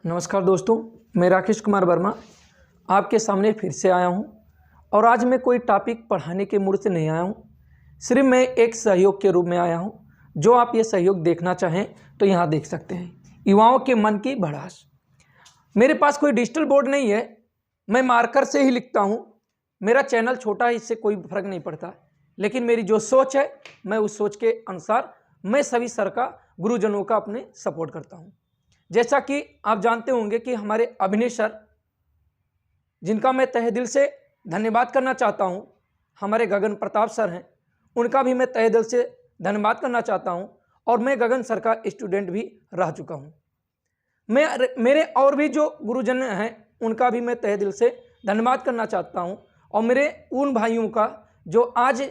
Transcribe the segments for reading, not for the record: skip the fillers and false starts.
नमस्कार दोस्तों, मैं राकेश कुमार वर्मा आपके सामने फिर से आया हूं और आज मैं कोई टॉपिक पढ़ाने के मूड से नहीं आया हूं। सिर्फ मैं एक सहयोग के रूप में आया हूं। जो आप ये सहयोग देखना चाहें तो यहाँ देख सकते हैं। युवाओं के मन की भड़ास। मेरे पास कोई डिजिटल बोर्ड नहीं है, मैं मार्कर से ही लिखता हूँ। मेरा चैनल छोटा है, इससे कोई फर्क नहीं पड़ता, लेकिन मेरी जो सोच है मैं उस सोच के अनुसार मैं सभी सर का, गुरुजनों का अपने सपोर्ट करता हूँ। जैसा कि आप जानते होंगे कि हमारे अभिनय सर, जिनका मैं तहे दिल से धन्यवाद करना चाहता हूं, हमारे गगन प्रताप सर हैं, उनका भी मैं तहे दिल से धन्यवाद करना चाहता हूं। और मैं गगन सर का स्टूडेंट भी रह चुका हूं। मेरे और भी जो गुरुजन हैं उनका भी मैं तहे दिल से धन्यवाद करना चाहता हूं। और मेरे उन भाइयों का जो आज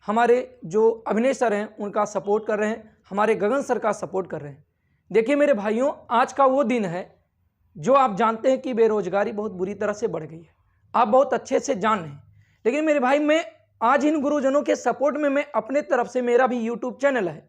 हमारे जो अभिनय सर हैं उनका सपोर्ट कर रहे हैं, हमारे गगन सर का सपोर्ट कर रहे हैं। देखिए मेरे भाइयों, आज का वो दिन है जो आप जानते हैं कि बेरोजगारी बहुत बुरी तरह से बढ़ गई है। आप बहुत अच्छे से जान रहे हैं। लेकिन मेरे भाई, मैं आज इन गुरुजनों के सपोर्ट में मैं अपने तरफ से, मेरा भी यूट्यूब चैनल है,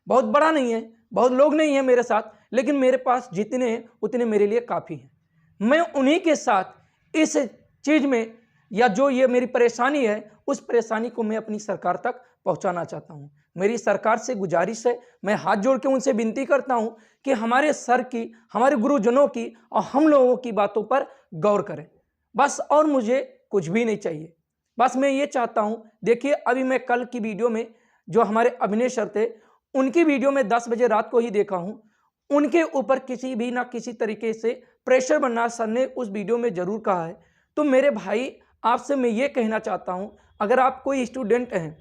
बहुत बड़ा नहीं है, बहुत लोग नहीं है मेरे साथ, लेकिन मेरे पास जितने हैं उतने मेरे लिए काफ़ी हैं। मैं उन्हीं के साथ इस चीज़ में, या जो ये मेरी परेशानी है, उस परेशानी को मैं अपनी सरकार तक पहुंचाना चाहता हूं। मेरी सरकार से गुजारिश है, मैं हाथ जोड़ के उनसे विनती करता हूं कि हमारे सर की, हमारे गुरुजनों की और हम लोगों की बातों पर गौर करें। बस और मुझे कुछ भी नहीं चाहिए। बस मैं ये चाहता हूं, देखिए अभी मैं कल की वीडियो में जो हमारे अभिनय सर थे, उनकी वीडियो में 10 बजे रात को ही देखा हूं। उनके ऊपर किसी भी ना किसी तरीके से प्रेशर बनना सर ने उस वीडियो में जरूर कहा है। तो मेरे भाई, आपसे मैं ये कहना चाहता हूं, अगर आप कोई स्टूडेंट हैं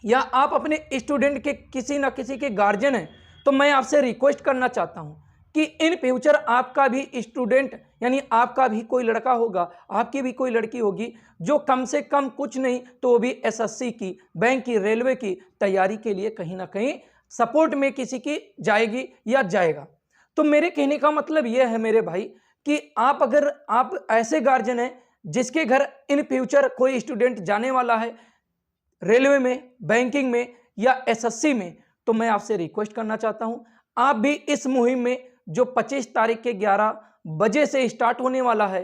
या आप अपने स्टूडेंट के किसी ना किसी के गार्जियन हैं, तो मैं आपसे रिक्वेस्ट करना चाहता हूं कि इन फ्यूचर आपका भी स्टूडेंट, यानी आपका भी कोई लड़का होगा, आपकी भी कोई लड़की होगी, जो कम से कम कुछ नहीं तो वो भी एसएससी की, बैंक की, रेलवे की तैयारी के लिए कहीं ना कहीं सपोर्ट में किसी की जाएगी या जाएगा। तो मेरे कहने का मतलब ये है मेरे भाई कि अगर आप ऐसे गार्जियन हैं जिसके घर इन फ्यूचर कोई स्टूडेंट जाने वाला है रेलवे में, बैंकिंग में या एसएससी में, तो मैं आपसे रिक्वेस्ट करना चाहता हूं, आप भी इस मुहिम में जो 25 तारीख के 11 बजे से स्टार्ट होने वाला है,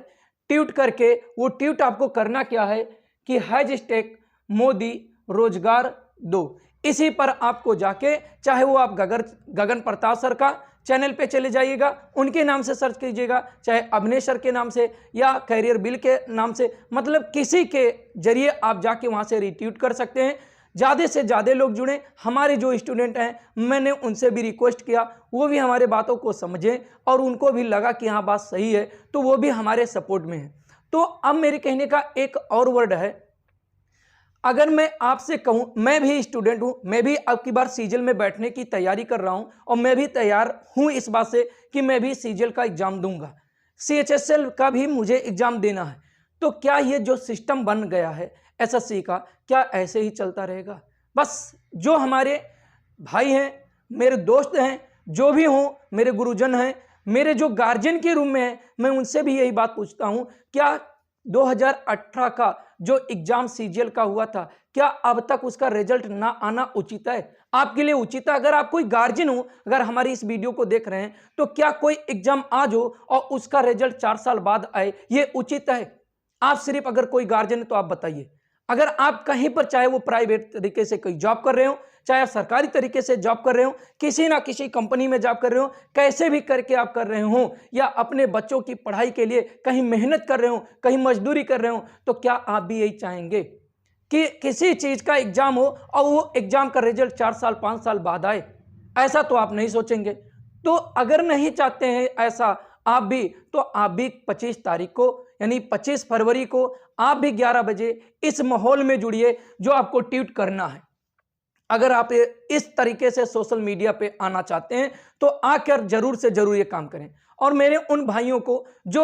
ट्वीट करके, वो ट्वीट आपको करना क्या है कि हैशटैग मोदी रोजगार दो, इसी पर आपको जाके, चाहे वो आप गगन प्रताप सर का चैनल पे चले जाइएगा, उनके नाम से सर्च कीजिएगा, चाहे अभिनय सर के नाम से या कैरियर बिल के नाम से, मतलब किसी के जरिए आप जाके वहां से रिट्वीट कर सकते हैं। ज़्यादा से ज़्यादा लोग जुड़े। हमारे जो स्टूडेंट हैं, मैंने उनसे भी रिक्वेस्ट किया, वो भी हमारे बातों को समझें और उनको भी लगा कि हाँ बात सही है, तो वो भी हमारे सपोर्ट में है। तो अब मेरे कहने का एक और वर्ड है, अगर मैं आपसे कहूं, मैं भी स्टूडेंट हूं, मैं भी अब की बार सीजीएल में बैठने की तैयारी कर रहा हूं और मैं भी तैयार हूं इस बात से कि मैं भी सीजीएल का एग्जाम दूंगा, सीएचएसएल का भी मुझे एग्जाम देना है। तो क्या ये जो सिस्टम बन गया है एसएससी का, क्या ऐसे ही चलता रहेगा? बस जो हमारे भाई हैं, मेरे दोस्त हैं, जो भी हों, मेरे गुरुजन हैं, मेरे जो गार्जियन के रूम में हैं, मैं उनसे भी यही बात पूछता हूं, क्या 2018 का जो एग्जाम सीजीएल का हुआ था, क्या अब तक उसका रिजल्ट ना आना उचित है? आपके लिए उचित है? अगर आप कोई गार्जियन हो, अगर हमारी इस वीडियो को देख रहे हैं, तो क्या कोई एग्जाम आज हो और उसका रिजल्ट 4 साल बाद आए, ये उचित है? आप सिर्फ अगर कोई गार्जियन है तो आप बताइए। अगर आप कहीं पर, चाहे वो प्राइवेट तरीके से कोई जॉब कर रहे हो, चाहे आप सरकारी तरीके से जॉब कर रहे हो, किसी ना किसी कंपनी में जॉब कर रहे हो, कैसे भी करके आप कर रहे हो, या अपने बच्चों की पढ़ाई के लिए कहीं मेहनत कर रहे हो, कहीं मजदूरी कर रहे हो, तो क्या आप भी यही चाहेंगे कि किसी चीज का एग्जाम हो और वो एग्जाम का रिजल्ट 4 साल 5 साल बाद आए? ऐसा तो आप नहीं सोचेंगे। तो अगर नहीं चाहते हैं ऐसा आप भी, तो आप भी 25 तारीख को, यानी 25 फरवरी को आप भी 11 बजे इस माहौल में जुड़िए जो आपको ट्वीट करना है। अगर आप इस तरीके से सोशल मीडिया पे आना चाहते हैं तो आकर जरूर से जरूर ये काम करें। और मेरे उन भाइयों को जो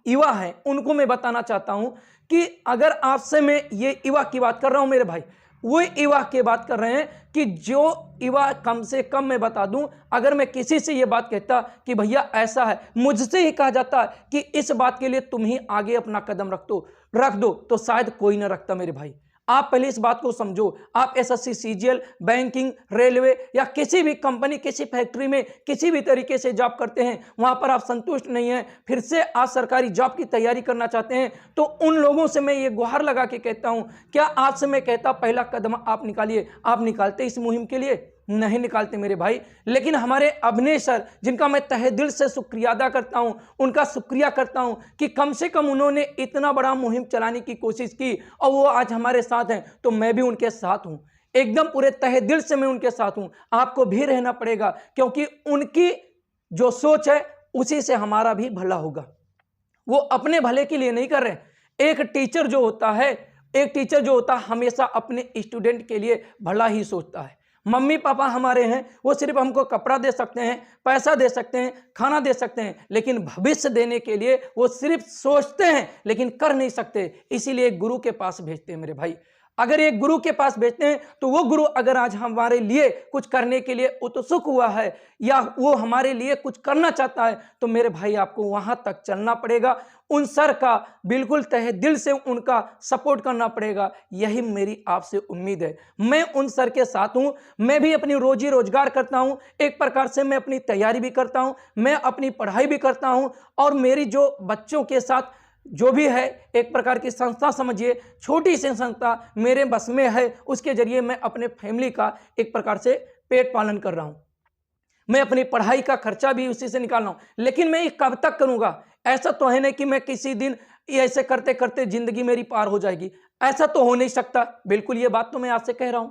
युवा हैं, उनको मैं बताना चाहता हूं कि अगर आपसे मैं ये युवा की बात कर रहा हूं मेरे भाई, वो युवा की बात कर रहे हैं कि जो युवा, कम से कम मैं बता दूं, अगर मैं किसी से ये बात कहता कि भैया ऐसा है, मुझसे ही कहा जाता कि इस बात के लिए तुम ही आगे अपना कदम रख दो, तो शायद कोई ना रखता मेरे भाई। आप पहले इस बात को समझो। आप एसएससी, सीजीएल, बैंकिंग, रेलवे या किसी भी कंपनी, किसी फैक्ट्री में किसी भी तरीके से जॉब करते हैं, वहां पर आप संतुष्ट नहीं हैं, फिर से आप सरकारी जॉब की तैयारी करना चाहते हैं, तो उन लोगों से मैं ये गुहार लगा के कहता हूं, क्या आपसे मैं कहता पहला कदम आप निकालिए। आप निकालते इस मुहिम के लिए? नहीं निकालते मेरे भाई। लेकिन हमारे अभिनय सर, जिनका मैं तहे दिल से शुक्रिया अदा करता हूं, उनका शुक्रिया करता हूं कि कम से कम उन्होंने इतना बड़ा मुहिम चलाने की कोशिश की और वो आज हमारे साथ हैं, तो मैं भी उनके साथ हूं। एकदम पूरे तहे दिल से मैं उनके साथ हूं। आपको भी रहना पड़ेगा, क्योंकि उनकी जो सोच है उसी से हमारा भी भला होगा। वो अपने भले के लिए नहीं कर रहे। एक टीचर जो होता है हमेशा अपने स्टूडेंट के लिए भला ही सोचता है। मम्मी पापा हमारे हैं, वो सिर्फ हमको कपड़ा दे सकते हैं, पैसा दे सकते हैं, खाना दे सकते हैं, लेकिन भविष्य देने के लिए वो सिर्फ सोचते हैं लेकिन कर नहीं सकते। इसीलिए गुरु के पास भेजते हैं मेरे भाई। अगर एक गुरु के पास भेजते हैं तो वो गुरु अगर आज हमारे लिए कुछ करने के लिए उत्सुक हुआ है या वो हमारे लिए कुछ करना चाहता है, तो मेरे भाई आपको वहां तक चलना पड़ेगा। उन सर का बिल्कुल तहे दिल से उनका सपोर्ट करना पड़ेगा। यही मेरी आपसे उम्मीद है। मैं उन सर के साथ हूं। मैं भी अपनी रोजी रोजगार करता हूं, एक प्रकार से मैं अपनी तैयारी भी करता हूं, मैं अपनी पढ़ाई भी करता हूं, और मेरी जो बच्चों के साथ जो भी है एक प्रकार की संस्था समझिए, छोटी सी संस्था मेरे बस में है, उसके जरिए मैं अपने फैमिली का एक प्रकार से पेट पालन कर रहा हूं। मैं अपनी पढ़ाई का खर्चा भी उसी से निकाल रहा हूं। लेकिन मैं ये कब तक करूंगा? ऐसा तो है नहीं कि मैं किसी दिन ऐसे करते करते जिंदगी मेरी पार हो जाएगी, ऐसा तो हो नहीं सकता। बिल्कुल ये बात तो मैं आपसे कह रहा हूं।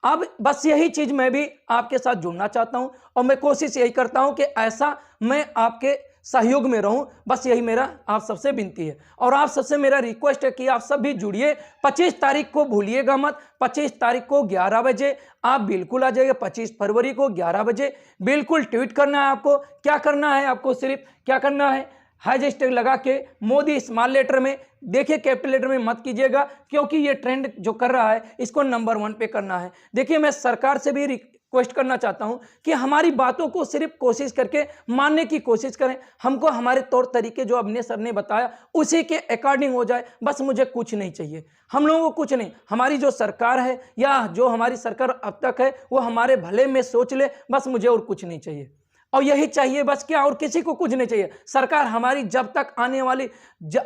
अब बस यही चीज मैं भी आपके साथ जुड़ना चाहता हूं, और मैं कोशिश यही करता हूं कि ऐसा मैं आपके सहयोग में रहूं। बस यही मेरा आप सबसे विनती है, और आप सबसे मेरा रिक्वेस्ट है कि आप सब भी जुड़िए। 25 तारीख को भूलिएगा मत। 25 तारीख को 11 बजे आप बिल्कुल आ जाइए। 25 फरवरी को 11 बजे बिल्कुल ट्वीट करना है आपको। क्या करना है आपको? सिर्फ क्या करना है, हैशटैग लगा के मोदी स्मॉल लेटर में, देखिए कैपिटल लेटर में मत कीजिएगा, क्योंकि ये ट्रेंड जो कर रहा है इसको नंबर 1 पे करना है। देखिए मैं सरकार से भी रिक्वेस्ट करना चाहता हूं कि हमारी बातों को सिर्फ कोशिश करके मानने की कोशिश करें। हमको हमारे तौर तरीके जो अभिनय सर ने बताया उसी के अकॉर्डिंग हो जाए, बस मुझे कुछ नहीं चाहिए। हम लोगों को कुछ नहीं, हमारी जो सरकार है या जो हमारी सरकार अब तक है वो हमारे भले में सोच ले, बस मुझे और कुछ नहीं चाहिए। और यही चाहिए बस, क्या और किसी को कुछ नहीं चाहिए। सरकार हमारी जब तक आने वाली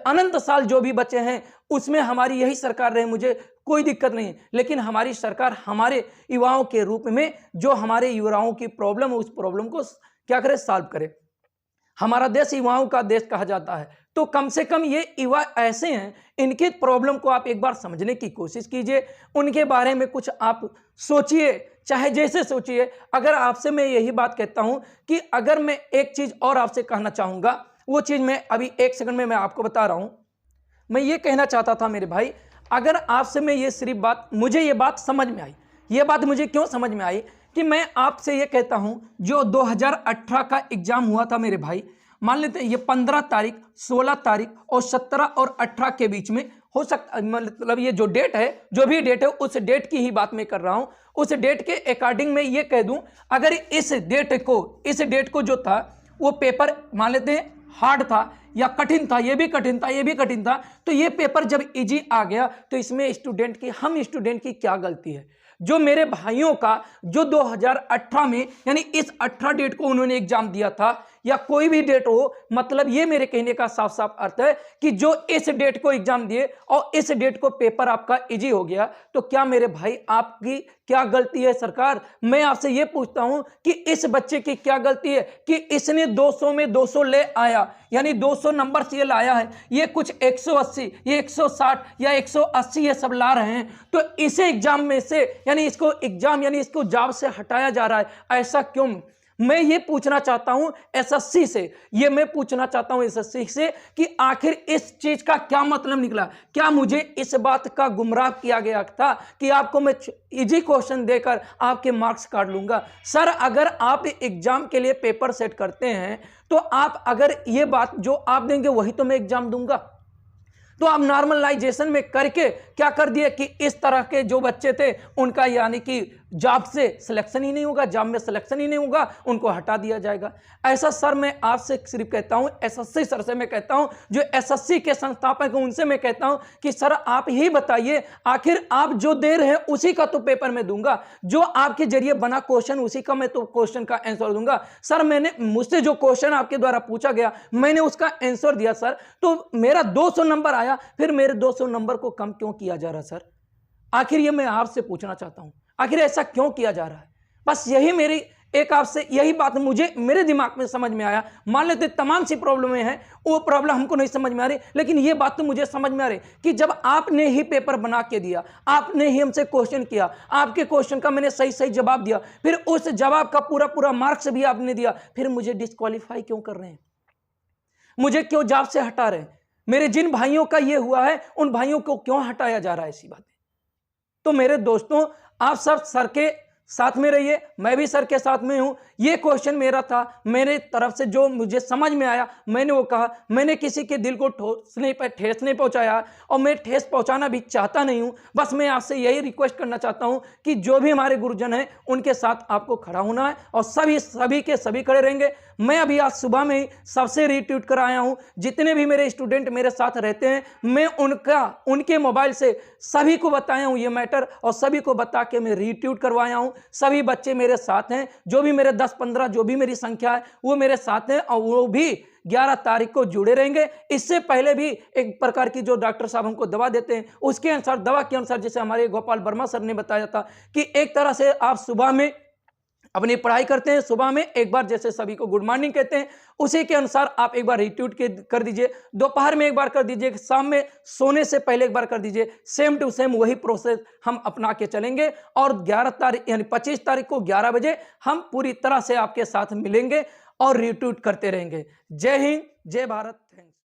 अनंत साल जो भी बचे हैं उसमें हमारी यही सरकार रहे, मुझे कोई दिक्कत नहीं। लेकिन हमारी सरकार हमारे युवाओं के रूप में जो हमारे युवाओं की प्रॉब्लम है उस प्रॉब्लम को क्या करे, सॉल्व करे। हमारा देश युवाओं का देश कहा जाता है, तो कम से कम ये युवा ऐसे हैं, इनके प्रॉब्लम को आप एक बार समझने की कोशिश कीजिए, उनके बारे में कुछ आप सोचिए, चाहे जैसे सोचिए। अगर आपसे मैं यही बात कहता हूं कि अगर मैं एक चीज और आपसे कहना चाहूंगा, वो चीज मैं अभी 1 सेकंड में मैं आपको बता रहा हूं। मैं ये कहना चाहता था मेरे भाई, अगर आपसे मैं ये सिर्फ बात, मुझे ये बात समझ में आई। ये बात मुझे क्यों समझ में आई कि मैं आपसे ये कहता हूं, जो 2018 का एग्जाम हुआ था मेरे भाई, मान लेते हैं ये 15 तारीख, 16 तारीख और 17 और 18 के बीच में हो सकता, मतलब ये जो डेट है, जो भी डेट है उस डेट की ही बात मैं कर रहा हूं। उस डेट के अकॉर्डिंग मैं ये कह दूं, अगर इस डेट को जो था वो पेपर मान लेते हैं हार्ड था या कठिन था, ये भी कठिन था, ये भी कठिन था, तो ये पेपर जब इजी आ गया तो इसमें हम स्टूडेंट की क्या गलती है? जो मेरे भाइयों का जो 2018 में यानी इस 18 डेट को उन्होंने एग्जाम दिया था, या कोई भी डेट हो, मतलब ये मेरे कहने का साफ साफ अर्थ है कि जो इस डेट को एग्जाम दिए और इस डेट को पेपर आपका इजी हो गया, तो क्या मेरे भाई आपकी क्या गलती है? सरकार, मैं आपसे ये पूछता हूं कि इस बच्चे की क्या गलती है कि इसने 200 में 200 ले आया, यानी 200 नंबर से ये लाया है। ये कुछ 180, ये 160 या 180 ये सब ला रहे हैं, तो इसे एग्जाम में से यानी इसको जॉब से हटाया जा रहा है। ऐसा क्यों? मैं ये पूछना चाहता हूं एसएससी से, कि आखिर इस चीज का क्या मतलब निकला? क्या मुझे इस बात का गुमराह किया गया था कि आपको मैं इजी क्वेश्चन देकर आपके मार्क्स काट लूंगा? सर, अगर आप एग्जाम के लिए पेपर सेट करते हैं तो आप अगर ये बात जो आप देंगे वही तो मैं एग्जाम दूंगा। तो आप नॉर्मलाइजेशन में करके क्या कर दिए कि इस तरह के जो बच्चे थे उनका यानी कि जॉब से सिलेक्शन ही नहीं होगा, जॉब में सिलेक्शन ही नहीं होगा, उनको हटा दिया जाएगा। ऐसा सर मैं आपसे सिर्फ कहता हूं, एसएससी सर से मैं कहता हूं, जो एसएससी के संस्थापक हैं उनसे मैं कहता हूं कि सर आप ही बताइए, आखिर आप जो दे रहे हैं उसी का तो पेपर में दूंगा, जो आपके जरिए बना क्वेश्चन उसी का मैं तो क्वेश्चन का आंसर दूंगा। सर मैंने मुझसे जो क्वेश्चन आपके द्वारा पूछा गया मैंने उसका आंसर दिया सर, तो मेरा 200 नंबर आया, फिर मेरे 200 नंबर को कम क्यों किया जा रहा सर? आखिर ये मैं आपसे पूछना चाहता हूं, आखिर ऐसा क्यों किया जा रहा है? बस यही मेरी एक आपसे यही बात मुझे मेरे दिमाग में समझ में आया। मान लेते तमाम सी प्रॉब्लमें हैं, वो प्रॉब्लम हमको नहीं समझ में आ रही, लेकिन ये बात तो मुझे समझ में आ रही कि जब आपने ही पेपर बना के दिया, आपने ही हमसे क्वेश्चन किया, आपके क्वेश्चन का मैंने सही सही जवाब दिया, फिर उस जवाब का पूरा पूरा मार्क्स भी आपने दिया, फिर मुझे डिस्क्वालीफाई क्यों कर रहे हैं? मुझे क्यों जॉब से हटा रहे हैं? मेरे जिन भाइयों का ये हुआ है उन भाइयों को क्यों हटाया जा रहा है? ऐसी बातें। तो मेरे दोस्तों, आप सब सर के साथ में रहिए, मैं भी सर के साथ में हूं। ये क्वेश्चन मेरा था, मेरे तरफ से जो मुझे समझ में आया मैंने वो कहा। मैंने किसी के दिल को ठेस नहीं पहुंचाया और मैं ठेस पहुंचाना भी चाहता नहीं हूं। बस मैं आपसे यही रिक्वेस्ट करना चाहता हूं कि जो भी हमारे गुरुजन हैं उनके साथ आपको खड़ा होना है और सभी के सभी खड़े रहेंगे। मैं अभी आज सुबह में ही सबसे रीट्वीट कर आया हूं, जितने भी मेरे स्टूडेंट मेरे साथ रहते हैं मैं उनके मोबाइल से सभी को बताया हूं ये मैटर, और सभी को बता के मैं रीट्वीट करवाया हूं। सभी बच्चे मेरे साथ हैं, जो भी मेरे 10-15 जो भी मेरी संख्या है वो मेरे साथ हैं, और वो भी 11 तारीख को जुड़े रहेंगे। इससे पहले भी एक प्रकार की जो डॉक्टर साहब हमको दवा देते हैं उसके अनुसार, दवा के अनुसार, जैसे हमारे गोपाल वर्मा सर ने बताया था कि एक तरह से आप सुबह में अपनी पढ़ाई करते हैं, सुबह में एक बार जैसे सभी को गुड मॉर्निंग कहते हैं, उसी के अनुसार आप एक बार रिट्वीट कर दीजिए, दोपहर में एक बार कर दीजिए, शाम में सोने से पहले एक बार कर दीजिए। सेम टू सेम वही प्रोसेस हम अपना के चलेंगे और 11 तारीख यानी 25 तारीख को 11 बजे हम पूरी तरह से आपके साथ मिलेंगे और रिट्वीट करते रहेंगे। जय हिंद, जय भारत।